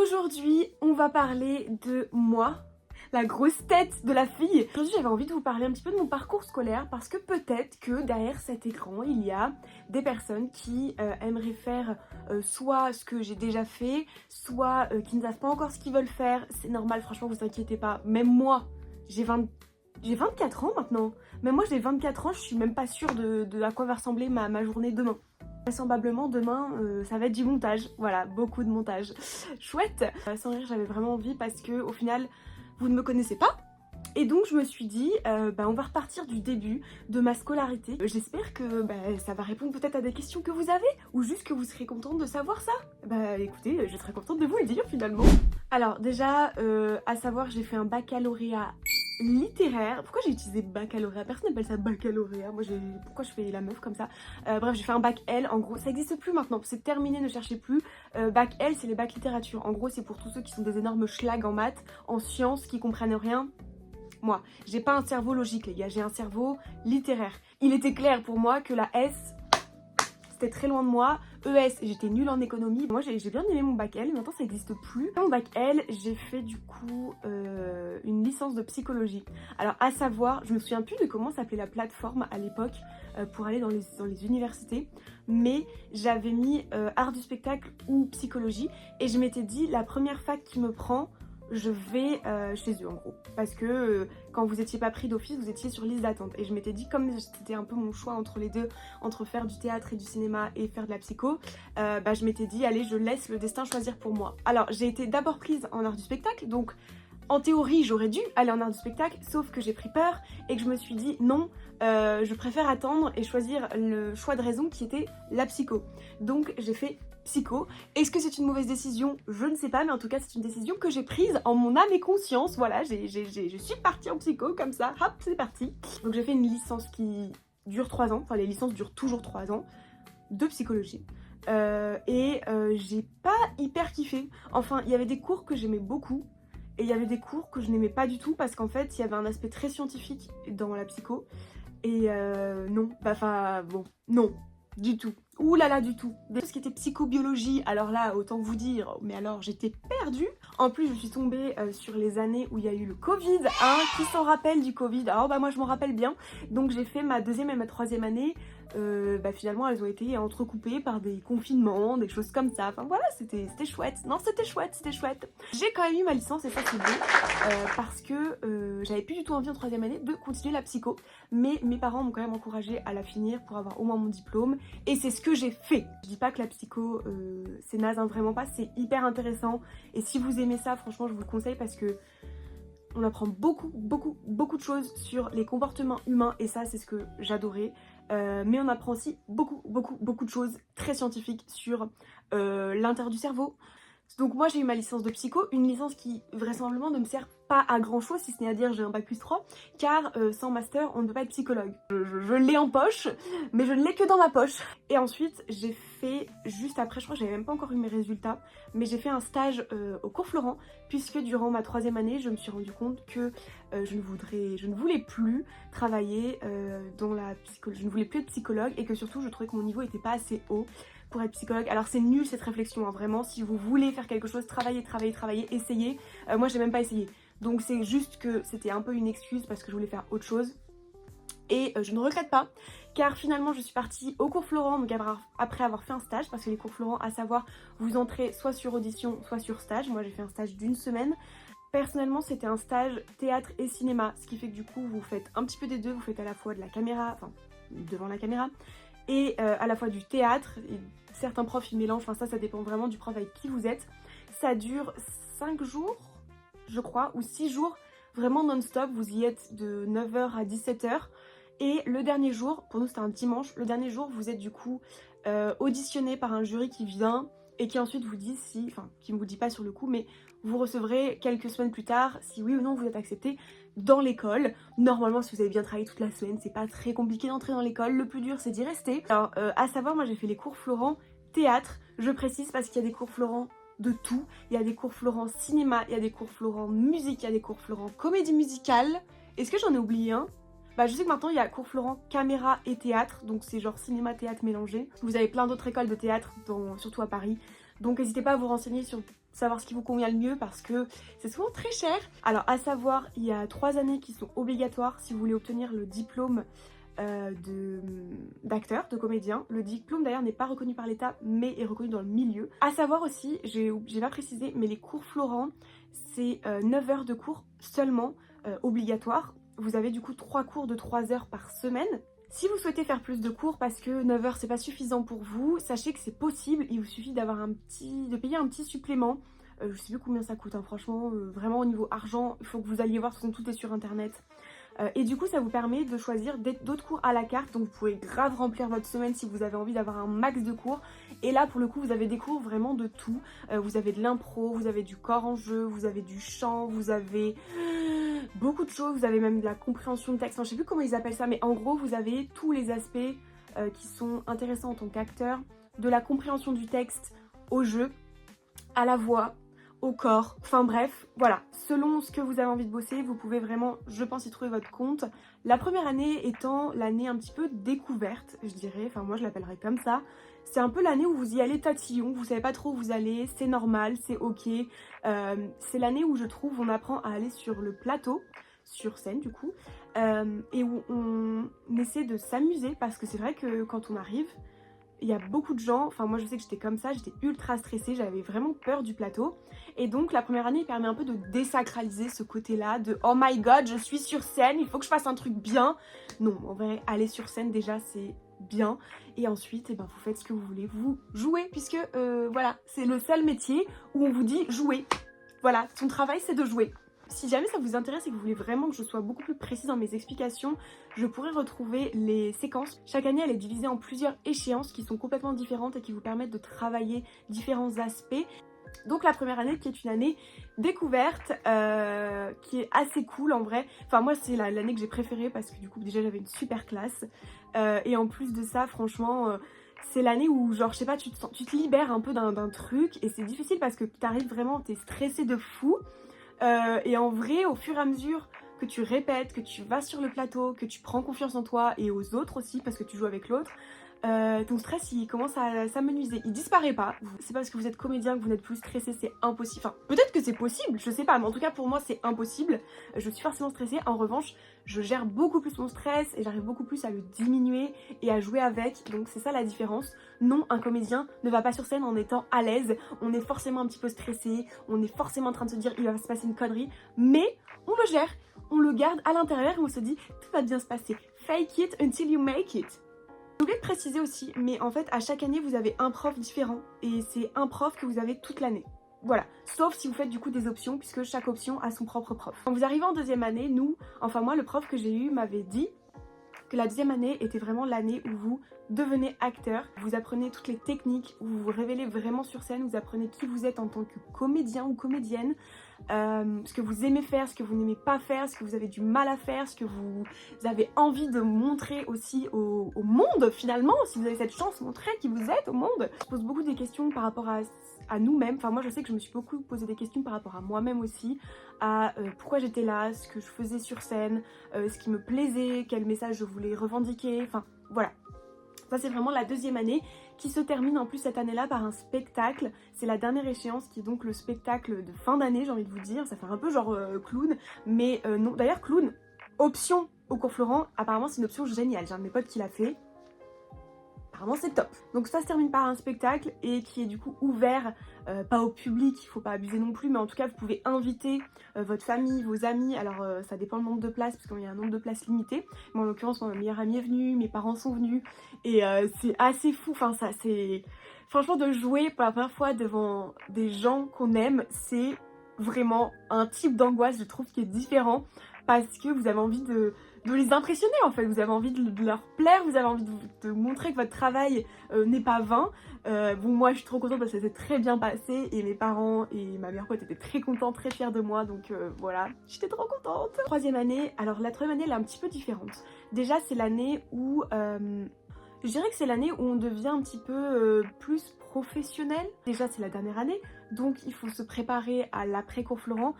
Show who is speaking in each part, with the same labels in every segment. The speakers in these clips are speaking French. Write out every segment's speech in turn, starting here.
Speaker 1: Aujourd'hui, on va parler de moi, la grosse tête de la fille. Aujourd'hui, j'avais envie de vous parler un petit peu de mon parcours scolaire parce que peut-être que derrière cet écran, il y a des personnes qui aimeraient faire soit ce que j'ai déjà fait, soit qui ne savent pas encore ce qu'ils veulent faire. C'est normal, franchement, vous inquiétez pas. Même moi, j'ai 24 ans maintenant. Même moi, j'ai 24 ans, je suis même pas sûre de à quoi va ressembler ma journée demain. Vraisemblablement demain ça va être du montage, voilà, beaucoup de montage. Chouette. Sans rire, j'avais vraiment envie parce que au final vous ne me connaissez pas. Et donc je me suis dit, on va repartir du début de ma scolarité. J'espère que ça va répondre peut-être à des questions que vous avez, ou juste que vous serez contente de savoir ça. Écoutez, je serais contente de vous le dire finalement. Alors déjà, à savoir, j'ai fait un baccalauréat littéraire. Pourquoi j'ai utilisé baccalauréat? Personne n'appelle ça baccalauréat. Pourquoi je fais la meuf comme ça? Bref, j'ai fait un bac L. En gros, ça n'existe plus maintenant. C'est terminé, ne cherchez plus. Bac L, c'est les bacs littérature. En gros, c'est pour tous ceux qui sont des énormes schlags en maths, en sciences, qui comprennent rien. Moi, j'ai pas un cerveau logique, les gars. J'ai un cerveau littéraire. Il était clair pour moi que la S, c'était très loin de moi. ES, j'étais nulle en économie. Moi, j'ai bien aimé mon bac L, mais maintenant ça n'existe plus. Dans mon bac L, j'ai fait du coup une licence de psychologie. Alors, à savoir, je me souviens plus de comment s'appelait la plateforme à l'époque pour aller dans les universités, mais j'avais mis art du spectacle ou psychologie, et je m'étais dit, la première fac qui me prend, je vais chez eux en gros, parce que quand vous étiez pas pris d'office, vous étiez sur liste d'attente, et je m'étais dit, comme c'était un peu mon choix entre les deux, entre faire du théâtre et du cinéma et faire de la psycho, je m'étais dit allez, je laisse le destin choisir pour moi. Alors j'ai été d'abord prise en art du spectacle, donc en théorie j'aurais dû aller en art du spectacle, sauf que j'ai pris peur et que je me suis dit non, je préfère attendre et choisir le choix de raison qui était la psycho. Donc j'ai fait psycho. Est-ce que c'est une mauvaise décision? Je ne sais pas, mais en tout cas c'est une décision que j'ai prise en mon âme et conscience. Voilà, je suis partie en psycho comme ça, hop, c'est parti. Donc j'ai fait une licence qui dure 3 ans, enfin les licences durent toujours 3 ans, de psychologie. J'ai pas hyper kiffé. Enfin, il y avait des cours que j'aimais beaucoup, et il y avait des cours que je n'aimais pas du tout parce qu'en fait il y avait un aspect très scientifique dans la psycho. Et non, non, du tout. Ouh là là, du tout. Tout ce qui était psychobiologie, alors là, autant vous dire, mais alors j'étais perdue. En plus, je suis tombée sur les années où il y a eu le Covid, hein, qui s'en rappelle du Covid? Alors moi je m'en rappelle bien. Donc j'ai fait ma 2e et ma 3e année. Finalement elles ont été entrecoupées par des confinements, des choses comme ça. Enfin voilà, c'était chouette. Non, c'était chouette. J'ai quand même eu ma licence et ça c'est beau, parce que j'avais plus du tout envie en 3e année de continuer la psycho, mais mes parents m'ont quand même encouragée à la finir pour avoir au moins mon diplôme, et c'est ce que j'ai fait. Je dis pas que la psycho c'est naze, hein, vraiment pas, c'est hyper intéressant, et si vous aimez ça, franchement je vous le conseille parce que on apprend beaucoup de choses sur les comportements humains, et ça c'est ce que j'adorais. Mais on apprend aussi beaucoup de choses très scientifiques sur l'intérieur du cerveau. Donc moi j'ai eu ma licence de psycho, une licence qui vraisemblablement ne me sert pas à grand chose, si ce n'est à dire j'ai un bac plus 3, car sans master on ne peut pas être psychologue. Je l'ai en poche, mais je ne l'ai que dans ma poche. Et ensuite j'ai fait, juste après, je crois que j'avais même pas encore eu mes résultats, mais j'ai fait un stage au cours Florent, puisque durant ma 3e année je me suis rendu compte que je ne voulais plus travailler dans la psychologie, je ne voulais plus être psychologue, et que surtout je trouvais que mon niveau était pas assez haut pour être psychologue. Alors c'est nul cette réflexion, hein, vraiment, si vous voulez faire quelque chose, travaillez, essayez. Moi j'ai même pas essayé, donc c'est juste que c'était un peu une excuse parce que je voulais faire autre chose. Et je ne regrette pas, car finalement je suis partie au cours Florent, donc après avoir fait un stage, parce que les cours Florent, à savoir, vous entrez soit sur audition, soit sur stage. Moi j'ai fait un stage d'1 semaine. Personnellement c'était un stage théâtre et cinéma, ce qui fait que du coup vous faites un petit peu des deux, vous faites à la fois de la caméra, enfin devant la caméra, et à la fois du théâtre. Et certains profs ils mélangent, enfin ça dépend vraiment du prof avec qui vous êtes. Ça dure 5 jours je crois, ou 6 jours, vraiment non-stop. Vous y êtes de 9h à 17h, et le dernier jour, pour nous c'était un dimanche, le dernier jour vous êtes du coup auditionné par un jury qui vient et qui ensuite vous dit si, enfin qui ne vous dit pas sur le coup, mais vous recevrez quelques semaines plus tard si oui ou non vous êtes accepté dans l'école. Normalement si vous avez bien travaillé toute la semaine, c'est pas très compliqué d'entrer dans l'école, le plus dur c'est d'y rester. Alors à savoir, moi j'ai fait les cours Florent théâtre, je précise parce qu'il y a des cours Florent de tout. Il y a des cours Florent cinéma, il y a des cours Florent musique, il y a des cours Florent comédie musicale. Est-ce que j'en ai oublié un? Je sais que maintenant il y a cours Florent caméra et théâtre, donc c'est genre cinéma théâtre mélangé. Vous avez plein d'autres écoles de théâtre, surtout à Paris, donc n'hésitez pas à vous renseigner sur savoir ce qui vous convient le mieux parce que c'est souvent très cher. Alors à savoir, il y a 3 années qui sont obligatoires si vous voulez obtenir le diplôme d'acteur, de comédien. Le diplôme d'ailleurs n'est pas reconnu par l'État mais est reconnu dans le milieu. À savoir aussi, j'ai pas précisé, mais les cours Florent, c'est 9 heures de cours seulement obligatoires. Vous avez du coup 3 cours de 3 heures par semaine. Si vous souhaitez faire plus de cours parce que 9 heures c'est pas suffisant pour vous, sachez que c'est possible, il vous suffit d'avoir de payer un petit supplément. Je sais plus combien ça coûte, hein, franchement, vraiment au niveau argent, il faut que vous alliez voir, tout est sur internet. Et du coup ça vous permet de choisir d'autres cours à la carte, donc vous pouvez grave remplir votre semaine si vous avez envie d'avoir un max de cours. Et là pour le coup vous avez des cours vraiment de tout, vous avez de l'impro, vous avez du corps en jeu, vous avez du chant, vous avez beaucoup de choses, vous avez même de la compréhension de texte, enfin, je sais plus comment ils appellent ça, mais en gros vous avez tous les aspects qui sont intéressants en tant qu'acteur, de la compréhension du texte au jeu, à la voix, au corps, enfin bref, voilà, selon ce que vous avez envie de bosser, vous pouvez vraiment, je pense, y trouver votre compte. La première année étant l'année un petit peu découverte, je dirais, enfin moi je l'appellerais comme ça. C'est un peu l'année où vous y allez tatillon, vous savez pas trop où vous allez, c'est normal, c'est ok. C'est l'année où je trouve on apprend à aller sur le plateau, sur scène du coup, et où on essaie de s'amuser parce que c'est vrai que quand on arrive, il y a beaucoup de gens, enfin moi je sais que j'étais comme ça, j'étais ultra stressée, j'avais vraiment peur du plateau. Et donc la première année permet un peu de désacraliser ce côté-là, de oh my god, je suis sur scène, il faut que je fasse un truc bien. Non, en vrai, aller sur scène déjà c'est bien. Et ensuite, eh ben, vous faites ce que vous voulez, vous jouez, puisque voilà, c'est le seul métier où on vous dit jouer. Voilà, son travail c'est de jouer. Si jamais ça vous intéresse et que vous voulez vraiment que je sois beaucoup plus précise dans mes explications, je pourrais retrouver les séquences. Chaque année, elle est divisée en plusieurs échéances qui sont complètement différentes et qui vous permettent de travailler différents aspects. Donc la première année qui est une année découverte, qui est assez cool en vrai. Enfin moi c'est l'année que j'ai préférée parce que du coup déjà j'avais une super classe. Et en plus de ça, franchement... c'est l'année où genre je sais pas, tu te libères un peu d'un truc et c'est difficile parce que t'arrives vraiment, t'es stressé de fou. Et en vrai, au fur et à mesure que tu répètes, que tu vas sur le plateau, que tu prends confiance en toi et aux autres aussi, parce que tu joues avec l'autre, ton stress il commence à s'amenuiser. Il disparaît pas. C'est parce que vous êtes comédien que vous n'êtes plus stressé, c'est impossible. Enfin, peut-être que c'est possible, je sais pas, mais en tout cas pour moi c'est impossible. Je suis forcément stressée. En revanche, je gère beaucoup plus mon stress et j'arrive beaucoup plus à le diminuer et à jouer avec. Donc c'est ça la différence. Non, un comédien ne va pas sur scène en étant à l'aise. On est forcément un petit peu stressé, on est forcément en train de se dire il va se passer une connerie, mais on le gère, on le garde à l'intérieur et on se dit tout va bien se passer. Fake it until you make it. J'ai oublié de préciser aussi, mais en fait à chaque année vous avez un prof différent et c'est un prof que vous avez toute l'année. Voilà, sauf si vous faites du coup des options puisque chaque option a son propre prof. Quand vous arrivez en deuxième année, moi le prof que j'ai eu m'avait dit que la deuxième année était vraiment l'année où vous devenez acteur, vous apprenez toutes les techniques, où vous vous révélez vraiment sur scène, vous apprenez qui vous êtes en tant que comédien ou comédienne, ce que vous aimez faire, ce que vous n'aimez pas faire, ce que vous avez du mal à faire, ce que vous avez envie de montrer aussi au monde finalement, si vous avez cette chance, montrer qui vous êtes au monde. Je pose beaucoup des questions par rapport à nous-mêmes, enfin moi je sais que je me suis beaucoup posé des questions par rapport à moi-même aussi, à pourquoi j'étais là, ce que je faisais sur scène, ce qui me plaisait, quel message je voulais revendiquer, enfin voilà. Ça c'est vraiment la deuxième année qui se termine en plus cette année-là par un spectacle. C'est la dernière échéance qui est donc le spectacle de fin d'année, j'ai envie de vous dire. Ça fait un peu genre clown, mais non. D'ailleurs clown, option au cours Florent, apparemment c'est une option géniale. J'ai un de mes potes qui l'a fait. Apparemment c'est top. Donc ça se termine par un spectacle et qui est du coup ouvert, pas au public, il faut pas abuser non plus, mais en tout cas vous pouvez inviter votre famille, vos amis. Alors ça dépend le nombre de places parce qu'il y a un nombre de places limité. Mais en l'occurrence mon meilleur ami est venu, mes parents sont venus et c'est assez fou. Enfin ça c'est... Franchement de jouer pour la première fois devant des gens qu'on aime, c'est vraiment un type d'angoisse je trouve qui est différent parce que vous avez envie de les impressionner en fait, vous avez envie de leur plaire, vous avez envie de montrer que votre travail n'est pas vain. Bon moi je suis trop contente parce que ça s'est très bien passé et mes parents et ma meilleure pote étaient très contents, très fiers de moi, donc voilà, j'étais trop contente. Troisième année, alors la troisième année elle est un petit peu différente. Déjà c'est l'année où... je dirais que c'est l'année où on devient un petit peu plus professionnel. Déjà c'est la dernière année, donc il faut se préparer à l'après-cours Florent.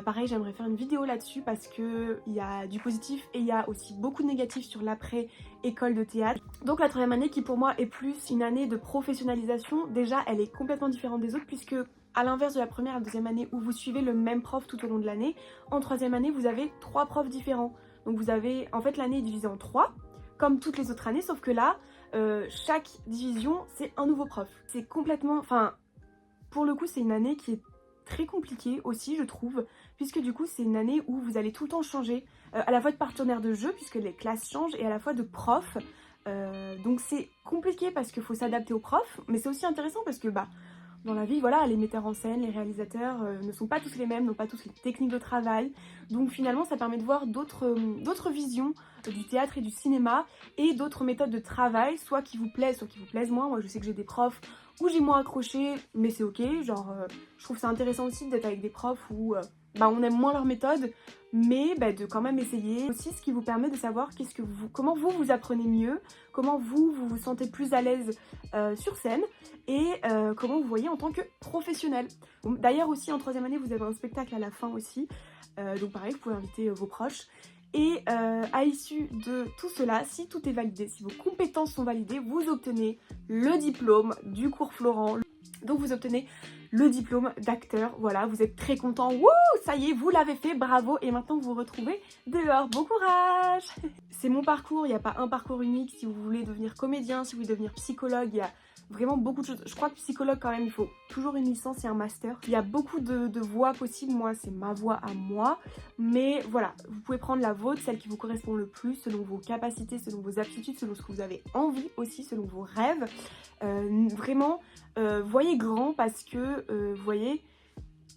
Speaker 1: Pareil j'aimerais faire une vidéo là-dessus parce qu'il y a du positif et il y a aussi beaucoup de négatif sur l'après-école de théâtre. Donc la troisième année qui pour moi est plus une année de professionnalisation, déjà elle est complètement différente des autres puisque À l'inverse de la première et la deuxième année où vous suivez le même prof tout au long de l'année, en troisième année, vous avez 3 profs différents. Donc vous avez, en fait, l'année est divisée en 3, comme toutes les autres années, sauf que là, chaque division, c'est un nouveau prof. C'est complètement, enfin, pour le coup, c'est une année qui est très compliquée aussi, je trouve, puisque du coup, c'est une année où vous allez tout le temps changer, à la fois de partenaire de jeu, puisque les classes changent, et à la fois de prof. Donc c'est compliqué parce qu'il faut s'adapter aux profs, mais c'est aussi intéressant parce que bah, dans la vie, voilà, les metteurs en scène, les réalisateurs ne sont pas tous les mêmes, n'ont pas tous les techniques de travail. Donc finalement, ça permet de voir d'autres visions du théâtre et du cinéma et d'autres méthodes de travail, soit qui vous plaisent, soit qui vous plaisent moins. Moi, je sais que j'ai des profs où j'ai moins accroché, mais c'est ok. Genre, je trouve ça intéressant aussi d'être avec des profs où bah, on aime moins leur méthode, mais bah, de quand même essayer. Aussi, ce qui vous permet de savoir comment vous apprenez mieux, comment vous vous sentez plus à l'aise sur scène et comment vous voyez en tant que professionnel. D'ailleurs aussi en troisième année vous avez un spectacle à la fin aussi, donc pareil vous pouvez inviter vos proches. Et à l'issue de tout cela, si tout est validé, si vos compétences sont validées, vous obtenez le diplôme du cours Florent. Donc vous obtenez le diplôme d'acteur, voilà, vous êtes très content, wouh, ça y est, vous l'avez fait, bravo, et maintenant vous vous retrouvez dehors, bon courage. C'est mon parcours, il n'y a pas un parcours unique, si vous voulez devenir comédien, si vous voulez devenir psychologue, il y a vraiment beaucoup de choses. Je crois que psychologue quand même, il faut toujours une licence et un master. Il y a beaucoup de voies possibles, moi c'est ma voie à moi, mais voilà, vous pouvez prendre la vôtre, celle qui vous correspond le plus, selon vos capacités, selon vos aptitudes, selon ce que vous avez envie aussi, selon vos rêves. Vraiment, voyez grand parce que, vous voyez,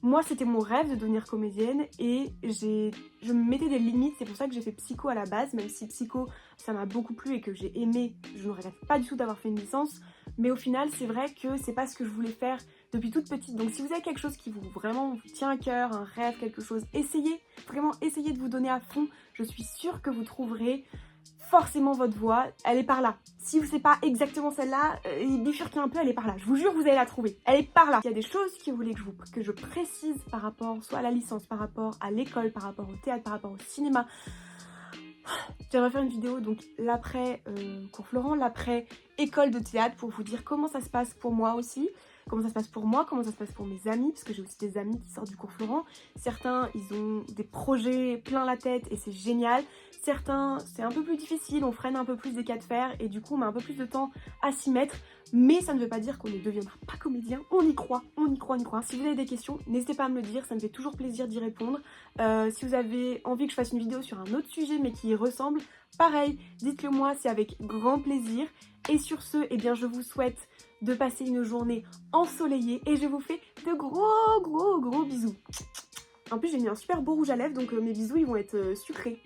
Speaker 1: moi c'était mon rêve de devenir comédienne et je me mettais des limites, c'est pour ça que j'ai fait psycho à la base, même si psycho ça m'a beaucoup plu et que j'ai aimé, je ne regrette pas du tout d'avoir fait une licence, mais au final c'est vrai que c'est pas ce que je voulais faire depuis toute petite. Donc si vous avez quelque chose qui vous vraiment tient à cœur, un rêve, quelque chose, essayez, vraiment essayez de vous donner à fond, je suis sûre que vous trouverez forcément votre voix, elle est par là. Si vous savez pas exactement celle-là, bifurquez un peu, elle est par là. Je vous jure, vous allez la trouver. Elle est par là. Il y a des choses que vous voulez que je précise par rapport soit à la licence, par rapport à l'école, par rapport au théâtre, par rapport au cinéma. J'aimerais faire une vidéo, donc l'après cours Florent, l'après école de théâtre, pour vous dire comment ça se passe pour moi aussi. Comment ça se passe pour moi, comment ça se passe pour mes amis, parce que j'ai aussi des amis qui sortent du cours Florent. Certains, ils ont des projets plein la tête et c'est génial. Certains, c'est un peu plus difficile, on freine un peu plus des cas de fer et du coup on met un peu plus de temps à s'y mettre. Mais ça ne veut pas dire qu'on ne deviendra pas comédien, on y croit, on y croit, on y croit. Si vous avez des questions, n'hésitez pas à me le dire, ça me fait toujours plaisir d'y répondre. Si vous avez envie que je fasse une vidéo sur un autre sujet mais qui y ressemble, pareil, dites-le moi, c'est avec grand plaisir. Et sur ce, eh bien, je vous souhaite de passer une journée ensoleillée et je vous fais de gros bisous. En plus, j'ai mis un super beau rouge à lèvres, donc mes bisous, ils vont être sucrés.